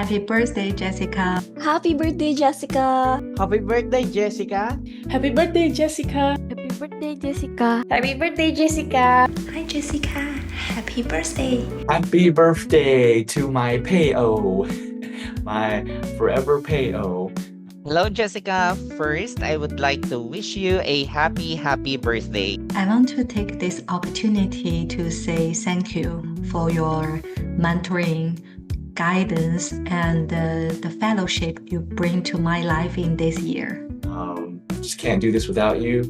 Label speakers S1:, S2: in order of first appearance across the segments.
S1: Happy birthday, Jessica.
S2: Happy birthday, Jessica!
S3: Happy birthday, Jessica!
S4: Happy birthday, Jessica!
S2: Happy birthday, Jessica!
S5: Happy birthday, Jessica!
S6: Hi, Jessica. Happy birthday.
S7: Happy birthday to my Payo, my forever Payo.
S8: Hello, Jessica. First, I would like to wish you a happy birthday.
S1: I want to take this opportunity to say thank you for your mentoring, guidance, and the fellowship you bring to my life in this year.
S7: Just can't do this without you.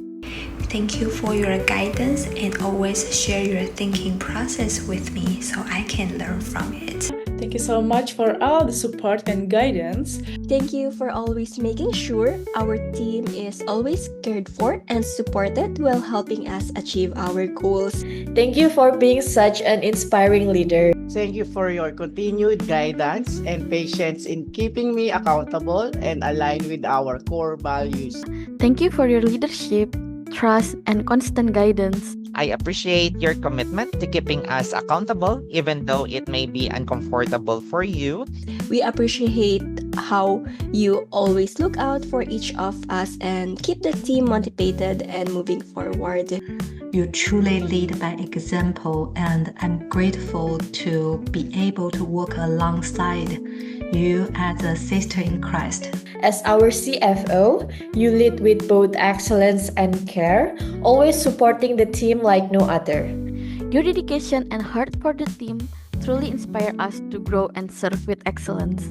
S6: Thank you for your guidance and always share your thinking process with me so I can learn from it.
S4: Thank you so much for all the support and guidance.
S2: Thank you for always making sure our team is always cared for and supported while helping us achieve our goals.
S5: Thank you for being such an inspiring leader.
S3: Thank you for your continued guidance and patience in keeping me accountable and aligned with our core values.
S9: Thank you for your leadership, trust, and constant guidance.
S8: I appreciate your commitment to keeping us accountable, even though it may be uncomfortable for you.
S2: We appreciate how you always look out for each of us and keep the team motivated and moving forward.
S1: You truly lead by example, and I'm grateful to be able to work alongside you as a sister in Christ.
S5: As our CFO, you lead with both excellence and care, always supporting the team like no other.
S9: Your dedication and heart for the team truly inspire us to grow and serve with excellence.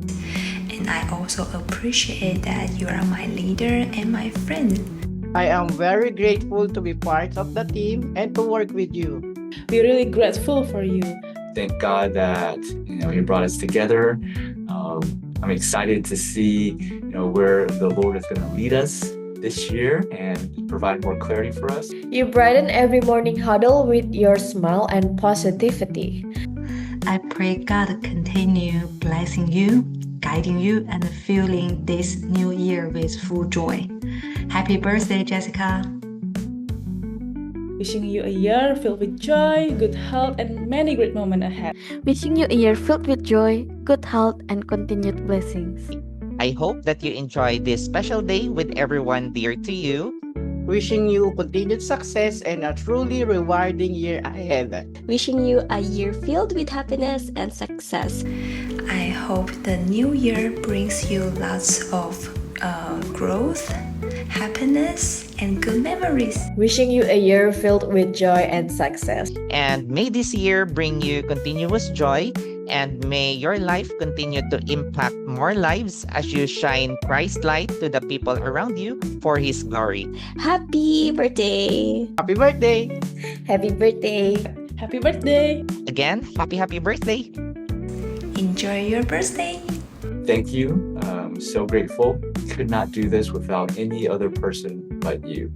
S6: And I also appreciate that you are my leader and my friend.
S3: I am very grateful to be part of the team and to work with you.
S4: We're really grateful for you.
S7: Thank God that He brought us together. I'm excited to see where the Lord is going to lead us this year and provide more clarity for us.
S5: You brighten every morning huddle with your smile and positivity.
S1: I pray God continue blessing you, guiding you, and filling this new year with full joy. Happy birthday, Jessica.
S4: Wishing you a year filled with joy, good health, and many great moments ahead.
S9: Wishing you a year filled with joy, good health, and continued blessings.
S8: I hope that you enjoy this special day with everyone dear to you.
S3: Wishing you continued success and a truly rewarding year ahead.
S2: Wishing you a year filled with happiness and success.
S6: I hope the new year brings you lots of growth, happiness, and good memories.
S5: Wishing you a year filled with joy and success.
S8: And may this year bring you continuous joy, and may your life continue to impact more lives as you shine Christ's light to the people around you for His glory.
S2: Happy birthday!
S3: Happy birthday!
S5: Happy birthday!
S4: Happy birthday!
S8: Again, happy birthday!
S6: Enjoy your birthday!
S7: Thank you. I'm so grateful. Could not do this without any other person but you.